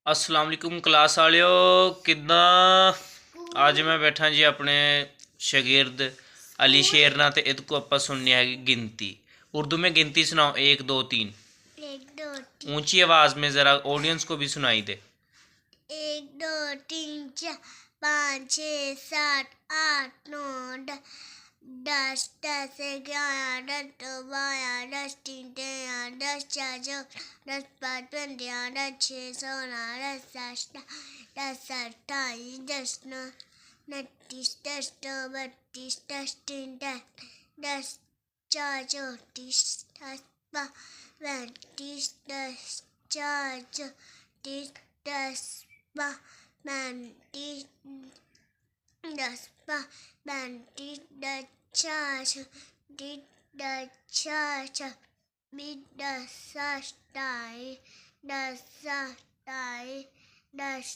अस्सलाम वालेकुम क्लास वालियो किदा। अज मैं बैठा जी अपने शागिर्द अली शेर ना ते इद को आप सुननी है गिनती। उर्दू में गिनती सुनाओ, 1 2 3। 1 2 3 ऊंची आवाज़ में ज़रा ऑडियंस को भी सुनाई दे। 1 2 3 4 5 6 7 8 9 10 10 11 10 12 10 13 10 14 10 15 10 16 17 10 18 10 19 10 32 10 10 10 4 34 10 35 10 4 30 10 पैंतीस 10 पैंतीस 10 छाछ 10 छाछ 20 10 27 10 27 10